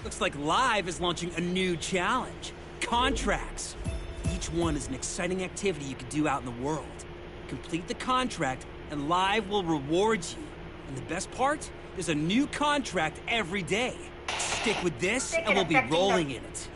Looks like Live is launching a new challenge. Contracts. Each one is an exciting activity you can do out in the world. Complete the contract, and Live will reward you. And the best part? There's a new contract every day. Stick with this, and we'll be rolling in it.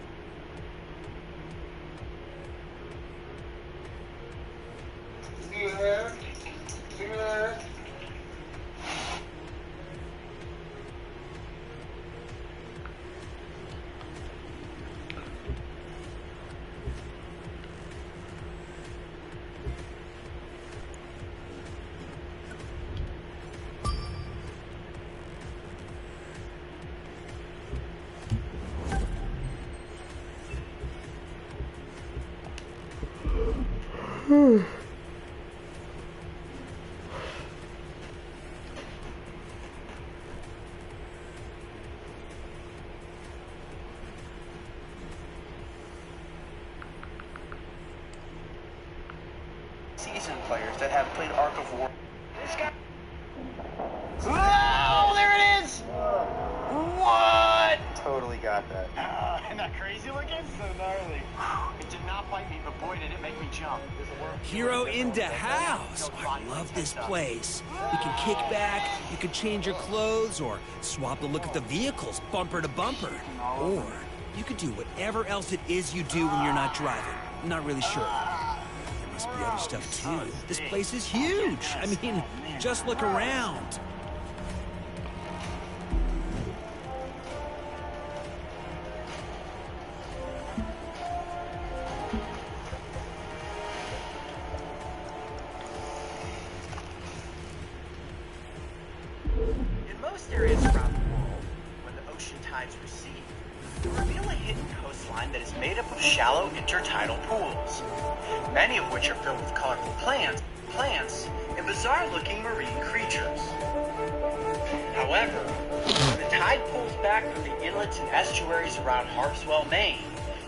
Seasoned players that have played Ark of War. This guy. Oh, there it is! What? Totally got that. Isn't that crazy looking? So gnarly. It did not bite me, but boy, did it make me jump. Hero in the house. I love this place. You can kick back, you can change your clothes, or swap the look of the vehicles bumper to bumper. Or you could do whatever else it is you do when you're not driving. I'm not really sure. There must be other stuff too. This place is huge. I mean, just look around. In most areas around the world, when the ocean tides recede, they reveal a hidden coastline that is made up of shallow intertidal pools, many of which are filled with colorful plants, and bizarre-looking marine creatures. However, when the tide pulls back from the inlets and estuaries around Harpswell, Maine,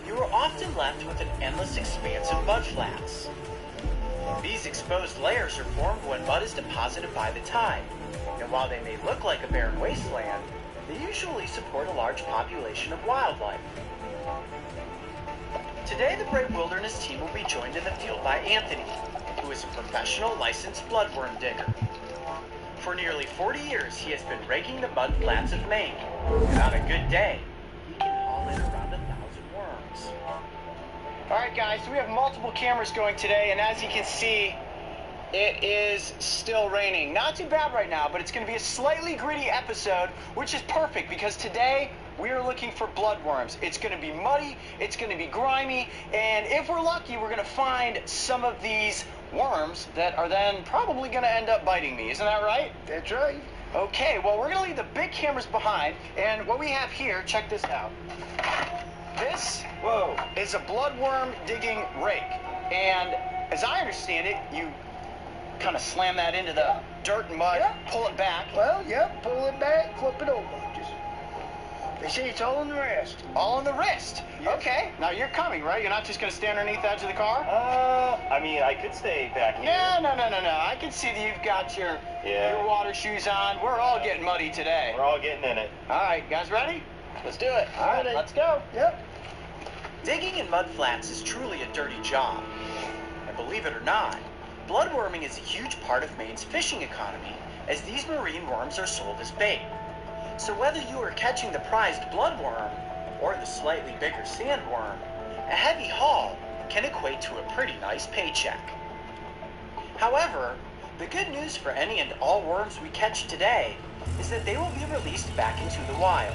you are often left with an endless expanse of mudflats. These exposed layers are formed when mud is deposited by the tide, and while they may look like a barren wasteland, they usually support a large population of wildlife. Today, the Brave Wilderness team will be joined in the field by Anthony, who is a professional licensed bloodworm digger. For nearly 40 years, he has been raking the mud flats of Maine, and on a good day, he can haul in around 1,000 worms. Alright guys, so we have multiple cameras going today, and as you can see, it is still raining. Not too bad right now, but it's going to be a slightly gritty episode, which is perfect because today we are looking for bloodworms. It's going to be muddy, it's going to be grimy, and if we're lucky, we're going to find some of these worms that are then probably going to end up biting me. Isn't that right? That's right. Okay, well, we're going to leave the big cameras behind, and what we have here, check this out. This is a bloodworm digging rake, and as I understand it, you kind of slam that into the dirt and mud, pull it back. Well, pull it back, flip it over. They say it's all on the wrist. All on the wrist? Yep. Okay, now you're coming, right? You're not just going to stand underneath the edge of the car? I mean, I could stay back here. No. I can see that you've got your water shoes on. We're all getting muddy today. We're all getting in it. All right, guys ready? Let's do it. All right, let's go. Yep. Digging in mud flats is truly a dirty job. And believe it or not, bloodworming is a huge part of Maine's fishing economy, as these marine worms are sold as bait. So whether you are catching the prized bloodworm or the slightly bigger sandworm, a heavy haul can equate to a pretty nice paycheck. However, the good news for any and all worms we catch today is that they will be released back into the wild.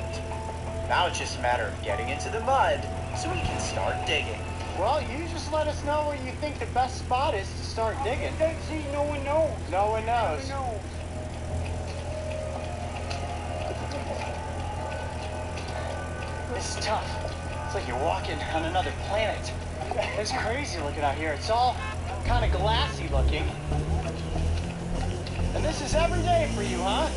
Now it's just a matter of getting into the mud so we can start digging. Well, you just let us know where you think the best spot is to start digging. See, no one knows. No one knows. No one knows. This is tough. It's like you're walking on another planet. It's crazy looking out here. It's all kind of glassy looking. And this is every day for you, huh?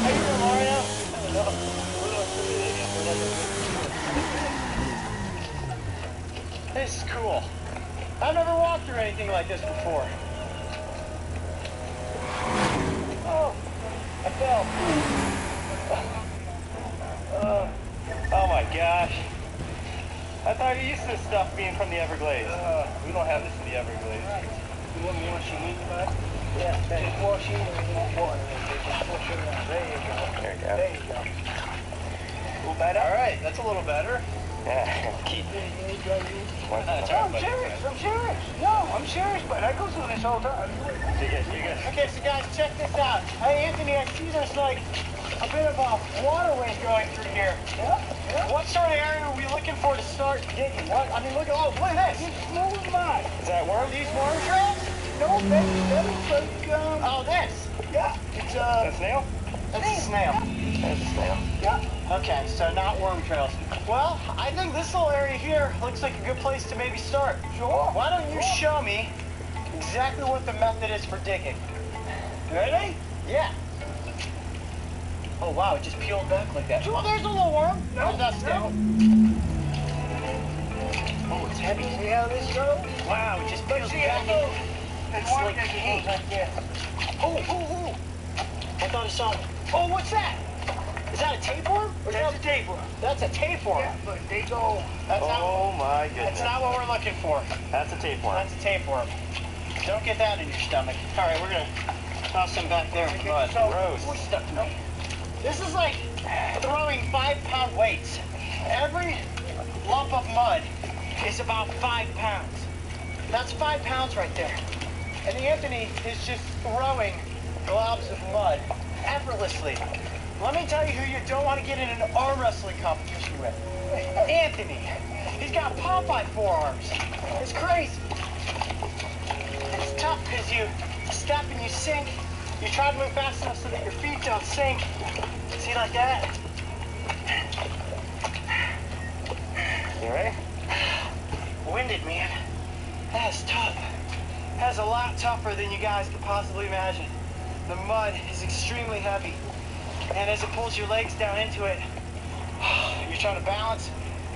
How you doing, Mario? This is cool. I've never walked through anything like this before. Oh, I fell. Oh my gosh. I thought you used to this stuff being from the Everglades. We don't have this in the Everglades. You want more sheen, bud? Yeah, just more sheen and more water. Just push it out. There you go. There you go. There you go. A little better? All right, that's a little better. Yeah. Keep I'm serious. I'm serious. No, I'm serious, but I go through this all the time. Okay, so guys, check this out. Hey, Anthony, I see there's like a bit of a waterway going through here. Yeah. What sort of area are we looking for to start digging? What? I mean, look at this. Smooth mud. Is that worm? These worm trails? No, that looks like, Oh, this. yeah, it's, A snail? That's a snail. That's a snail. yeah. Okay, so not worm trails. Well, I think this little area here looks like a good place to maybe start. Sure. Why don't you show me exactly what the method is for digging? Ready? Yeah. Oh, wow, it just peeled back like that. Oh, there's a little worm. No, There's that snail. Oh, it's heavy. See how this goes? Wow, it just peeled See how back. it goes? It's like hay. Oh. I thought I saw one. Oh, what's that? Is that a tapeworm? Or That's a tapeworm. That's a tapeworm. Yeah, but they go. That's Oh my That's goodness. not what we're looking for. That's a tapeworm. That's a tapeworm. Don't get that in your stomach. All right, we're gonna toss them back there. Mud. So, Gross. we're stuck. No. This is like throwing 5-pound weights. Every lump of mud is about 5 pounds. That's 5 pounds right there. And Anthony is just throwing globs of mud effortlessly. Let me tell you who you don't want to get in an arm wrestling competition with. Anthony. He's got Popeye forearms. It's crazy. It's tough because you step and you sink. You try to move fast enough so that your feet don't sink. See, like that? You ready? Winded, man. That's tough. That's a lot tougher than you guys could possibly imagine. The mud is extremely heavy. And as it pulls your legs down into it, you're trying to balance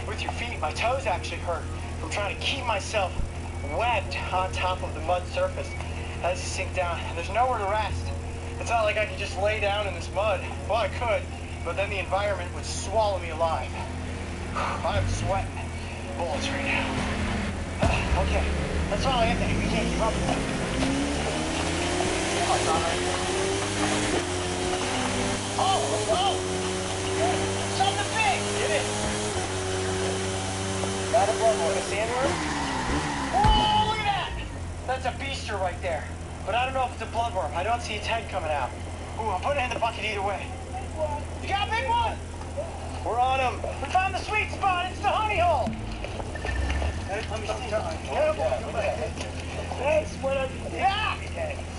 with your feet. My toes actually hurt from trying to keep myself webbed on top of the mud surface as you sink down. And there's nowhere to rest. It's not like I can just lay down in this mud. Well, I could, but then the environment would swallow me alive. I'm sweating bullets right now. Okay, that's all, Anthony. We can't keep up with that. Oh, it's on right there. Oh! Something big! Get it. Got a bloodworm. A sandworm? Oh, look at that! That's a beaster right there. But I don't know if it's a bloodworm. I don't see its head coming out. Ooh, I'm putting it in the bucket either way. You got a big one? We're on him. We found the sweet spot. It's the honey hole. Let me see. That's what I. Yeah!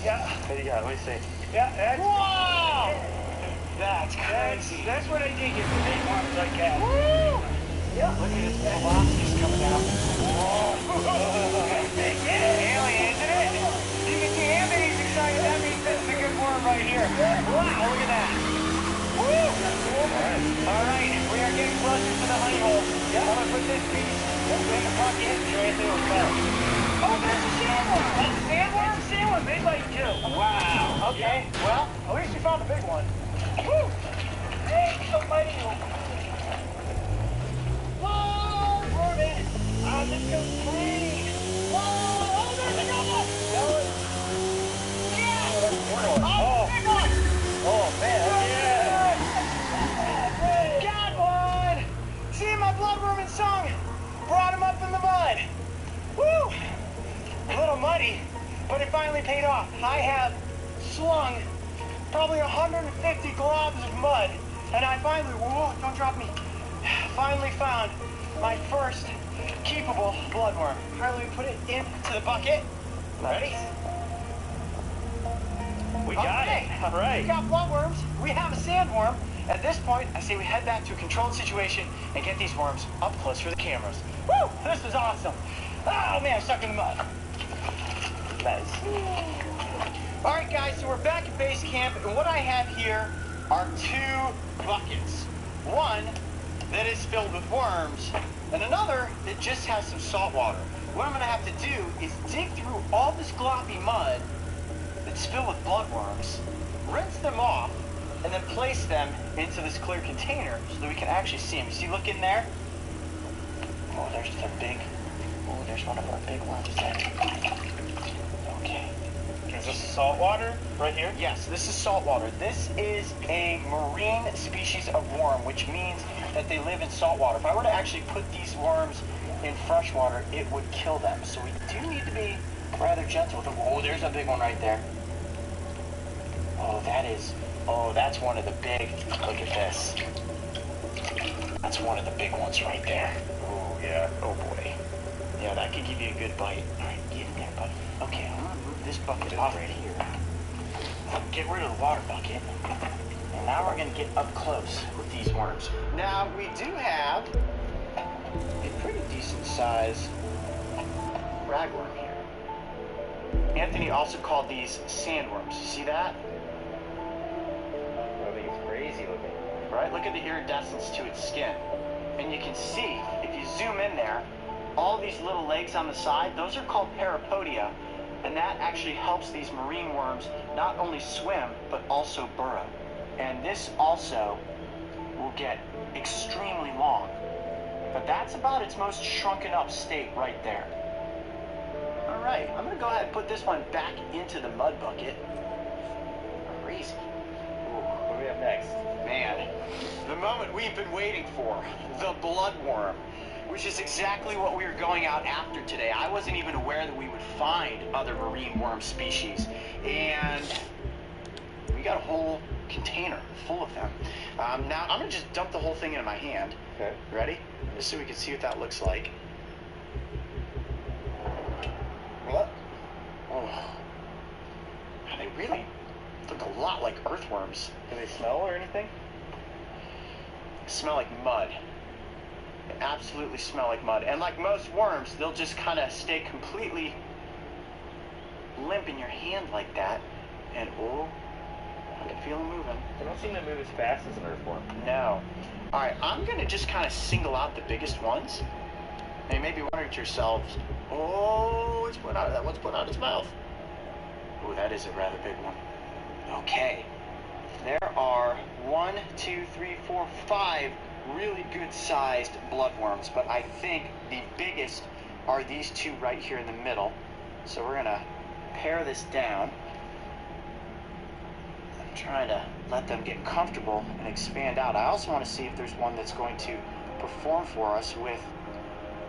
Yeah. What do you got? Let me see. Yeah, that's. Wow! That's crazy. That's what I think is the big ones like that. Woo! Yeah. Look at his velocities coming out. Alien, isn't it? You can see Anthony's excited. That means this is a good worm right here. Wow, look at that. Woo! All right, we are getting closer to the honey hole. I'm going to put this piece in the bucket so Anthony will smell it. Oh, there's a sandworm. That's a sandworm? Sandworm, they like too. Wow. Okay, well, at least we found a big one. Woo! Hey, somebody. Whoa, Ruben! Oh, this goes clean. Whoa! Oh, there's another! Yeah! Oh. Big one! Oh, man. Got one! See, my bloodworm song brought him up in the mud. Woo! A little muddy, but it finally paid off. I have slung probably 150 globs of mud, and I finally, whoa, don't drop me, finally found my first keepable bloodworm. All right, let me put it into the bucket. Ready? We got Okay. it. All right. We got bloodworms. We have a sandworm. At this point, I say we head back to a controlled situation and get these worms up close for the cameras. Woo! This is awesome. Oh man, I'm stuck in the mud. Nice. All right, guys, so we're back at base camp, and what I have here are 2 buckets. One that is filled with worms, and another that just has some salt water. What I'm gonna have to do is dig through all this gloppy mud that's filled with bloodworms, rinse them off, and then place them into this clear container so that we can actually see them. You see, look in there. Oh, there's the big, oh, there's one of our big ones there. Okay. Is this salt water right here? Yes, this is saltwater. This is a marine species of worm, which means that they live in saltwater. If I were to actually put these worms in freshwater, it would kill them. So we do need to be rather gentle with them. Oh, there's a big one right there. Oh, that's one of the big, look at this. That's one of the big ones right there. Oh, yeah. Oh boy. Yeah, that could give you a good bite. All right, get in there, buddy. Okay, I'm gonna move this bucket off right here. Get rid of the water bucket. And now we're gonna get up close with these worms. Now, we do have a pretty decent size ragworm here. Anthony also called these sandworms. You see that? I think it's crazy looking. Right? Look at the iridescence to its skin. And you can see, if you zoom in there, all these little legs on the side, those are called parapodia. And that actually helps these marine worms not only swim, but also burrow. And this also will get extremely long. But that's about its most shrunken up state right there. All right, I'm gonna go ahead and put this one back into the mud bucket. Crazy. Ooh, what do we have next? Man, the moment we've been waiting for, the bloodworm, which is exactly what we were going out after today. I wasn't even aware that we would find other marine worm species, and we got a whole container full of them. Now, I'm gonna just dump the whole thing into my hand. Okay. Ready? Just so we can see what that looks like. What? Oh. They really look a lot like earthworms. Do they smell or anything? They smell like mud. They absolutely smell like mud. And like most worms, they'll just kind of stay completely limp in your hand like that. And oh, I can feel them moving. They don't seem to move as fast as an earthworm. No. All right, I'm gonna just kind of single out the biggest ones. And you may be wondering to yourselves, oh, it's put out. That one's put out its mouth. Oh, that is a rather big one. Okay. There are 1, 2, 3, 4, 5 really good-sized bloodworms, but I think the biggest are these two right here in the middle. So we're gonna pare this down. I'm trying to let them get comfortable and expand out. I also want to see if there's one that's going to perform for us with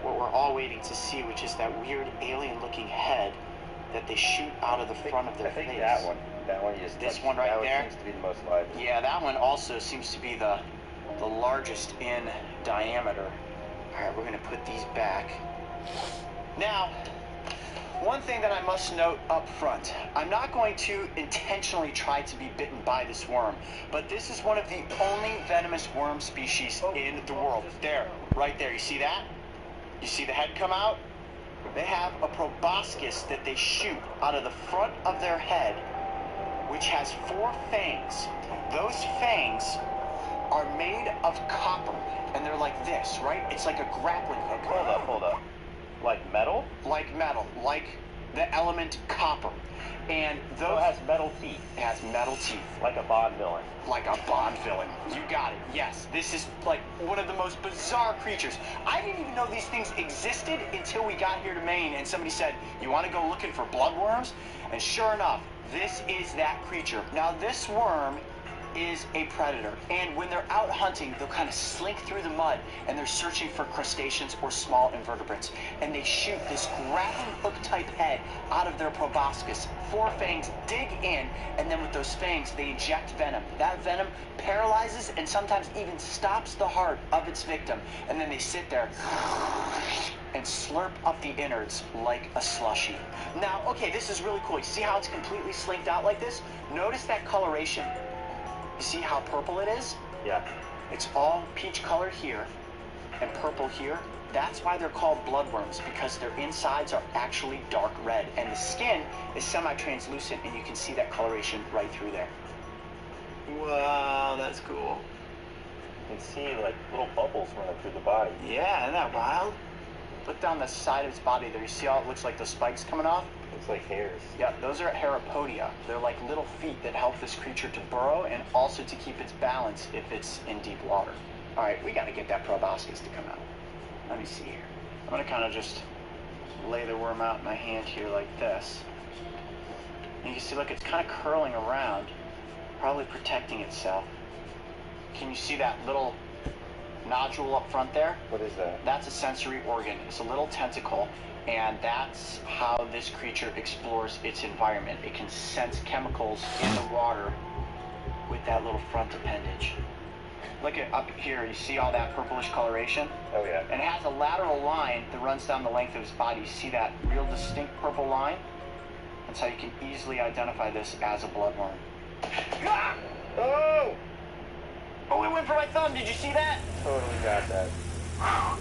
what we're all waiting to see, which is that weird alien-looking head that they shoot out of the front of their face. I think that one. That one you just This touched. one right that there? One seems to be the most lively. Yeah, that one also seems to be the largest in diameter. All right, we're going to put these back. Now, one thing that I must note up front, I'm not going to intentionally try to be bitten by this worm, but this is one of the only venomous worm species in the world. There, right there, you see that? You see the head come out? They have a proboscis that they shoot out of the front of their head, which has 4 fangs. Those fangs are made of copper, and they're like this, right? It's like a grappling hook. Hold up. Like metal? Like metal, like the element copper. And those... So it has metal teeth. It has metal teeth. Like a Bond villain. Like a Bond villain. You got it, yes. This is like one of the most bizarre creatures. I didn't even know these things existed until we got here to Maine and somebody said, you want to go looking for bloodworms? And sure enough, this is that creature. Now this worm is a predator, and when they're out hunting, they'll kind of slink through the mud and they're searching for crustaceans or small invertebrates, and they shoot this grappling hook type head out of their proboscis. 4 fangs dig in, and then with those fangs they inject venom. That venom paralyzes and sometimes even stops the heart of its victim, and then they sit there and slurp up the innards like a slushie. Now, okay, this is really cool. You see how it's completely slinked out like this? Notice that coloration. You see how purple it is? Yeah. It's all peach color here and purple here. That's why they're called bloodworms, because their insides are actually dark red, and the skin is semi-translucent, and you can see that coloration right through there. Wow, that's cool. You can see like little bubbles running through the body. Yeah, isn't that wild? Look down the side of its body there. You see how it looks like the spikes coming off? Looks like hairs. Yeah, those are Herapodia. They're like little feet that help this creature to burrow and also to keep its balance if it's in deep water. All right, we got to get that proboscis to come out. Let me see here. I'm going to kind of just lay the worm out in my hand here like this. And you can see, look, it's kind of curling around, probably protecting itself. Can you see that little nodule up front there? What is that? That's a sensory organ. It's a little tentacle, and that's how this creature explores its environment. It can sense chemicals in the water with that little front appendage. Look at up here, you see all that purplish coloration? Oh, yeah. And it has a lateral line that runs down the length of its body. You see that real distinct purple line? That's how you can easily identify this as a bloodworm. Ah! Oh! Oh, it went for my thumb. Did you see that? Totally got that.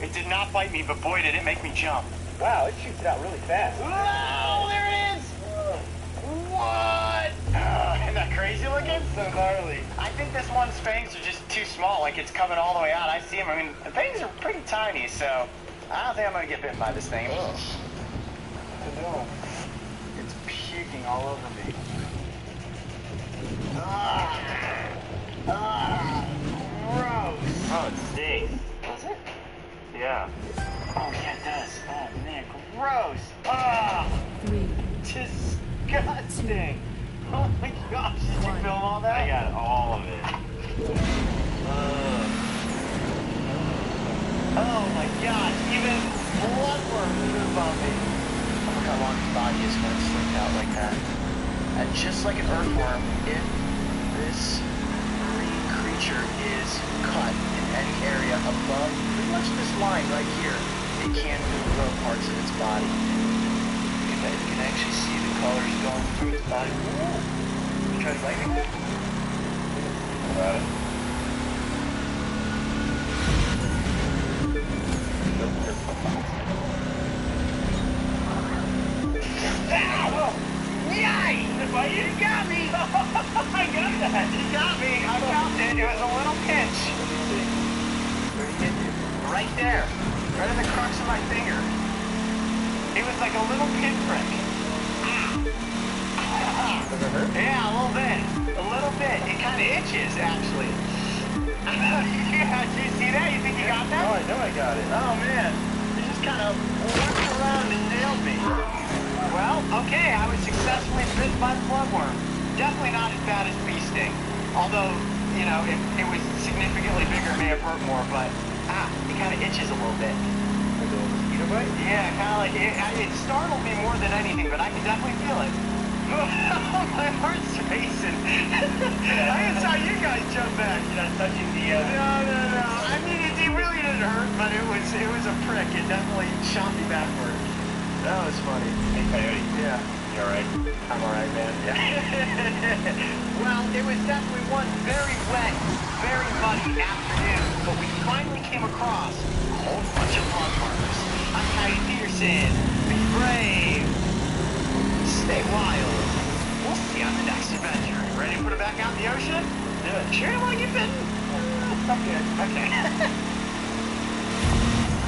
It did not bite me, but boy, did it make me jump. Wow, it shoots it out really fast. Oh, there it is! What? Isn't that crazy looking? So gnarly. I think this one's fangs are just too small, like it's coming all the way out. I see them. I mean, the fangs are pretty tiny, so I don't think I'm going to get bitten by this thing. Oh. It's puking all over me. Gross. Oh, it stings. Does it? Yeah. Oh, yeah, it does. Oh, man, gross. Disgusting. Oh, my gosh. Did you film all that? I got all of it. Oh, my gosh. Even bloodworms poop on me. Look how long his body is when it's slicked out like that. And just like an earthworm, if this marine creature is cut in any area above pretty much this line right here, it can grow parts of its body. You can actually see the colors going through its body. Ooh. Try lightning. Got it. You got me! I got that! You got me! I felt it. It was a little pinch. Where did you get it? Right there. Right in the crux of my finger. It was like a little pinprick. Does it hurt? Yeah, a little bit. A little bit. It kind of itches, actually. Yeah, did you see that? You think you got that? Oh, I know I got it. Oh, man. It just kind of worked around and nailed me. Well, okay, I was successfully bitten by the bloodworm. Definitely not as bad as bee sting. Although, you know, if it was significantly bigger, it may have hurt more, but, it kind of itches a little bit. Like a little mosquito bite? Yeah, kind of like, it startled me more than anything, but I can definitely feel it. My heart's racing. I saw you guys jump back. You're not touching the, No. I mean, it really didn't hurt, but it was a prick. It definitely shot me backward. That was funny. Hey, Coyote. Yeah. You alright? I'm alright, man. Yeah. Well, it was definitely one very wet, very muddy afternoon, but we finally came across a whole bunch of bloodworms. I'm Coyote Peterson. Be brave. Stay wild. We'll see you on the next adventure. Ready to put it back out in the ocean? Do it. Sure you want to get bitten? I'm good. Okay.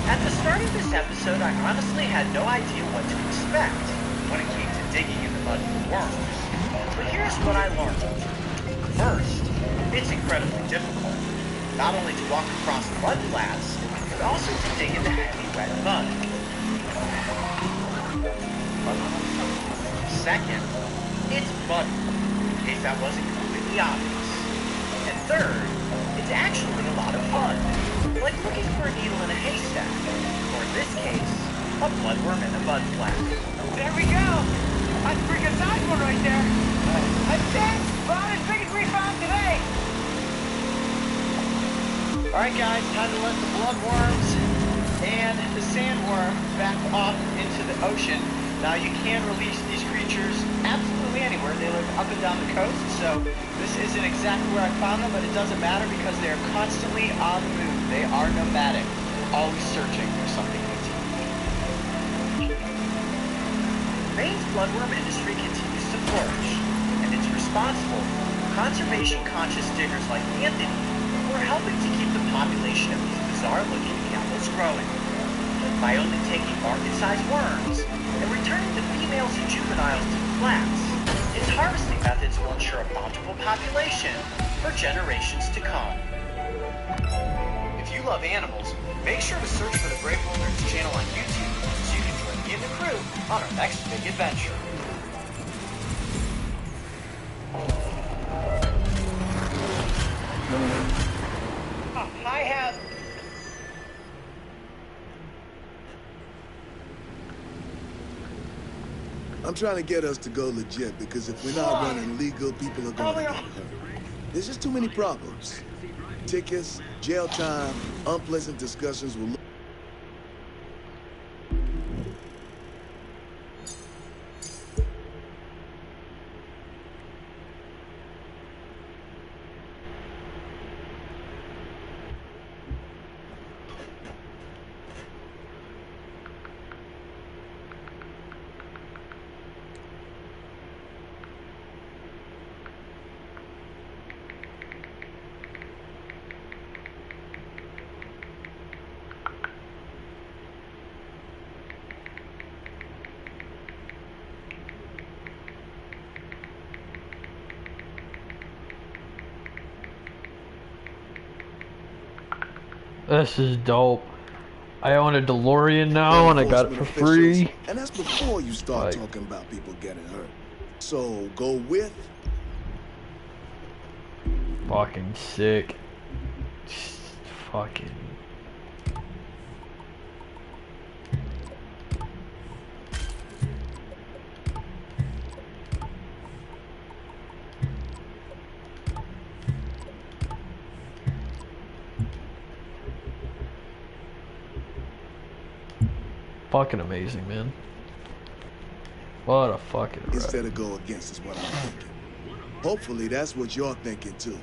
At the start of this episode, I honestly had no idea what to expect when it came to digging in the mud for worms. But here's what I learned. First, it's incredibly difficult. Not only to walk across mud flats, but also to dig into heavy, wet mud. Second, it's muddy, in case that wasn't completely obvious. And third, it's actually a lot of fun, like looking for a needle in a haystack, or in this case, a bloodworm in a mud flat. There we go! That's a pretty good size one right there. That's it! About as big as we found today! Alright guys, time to let the bloodworms and the sandworm back off into the ocean. Now you can release these creatures absolutely anywhere. They live up and down the coast, so this isn't exactly where I found them, but it doesn't matter because they are constantly on the move. They are nomadic, always searching for something to eat. Maine's bloodworm industry continues to flourish, and it's responsible for conservation-conscious diggers like Anthony who are helping to keep the population of these bizarre-looking mammals growing. by only taking market-sized worms and returning the females and juveniles to the flats. Its harvesting methods will ensure a bountiful population for generations to come. If you love animals, make sure to search for the Brave Wilderness channel on YouTube so you can join me and the crew on our next big adventure. I have... I'm trying to get us to go legit, because if we're not running legal, people are going to get hurt. There's just too many problems. Tickets, jail time, unpleasant discussions will... This is dope. I own a DeLorean now and I got it for free. And that's before you start Like, talking about people getting hurt. So go with... fucking sick. Just fucking. Fucking amazing, man. What a fucking ride. Instead of go against is what I'm thinking. Hopefully that's what you're thinking too.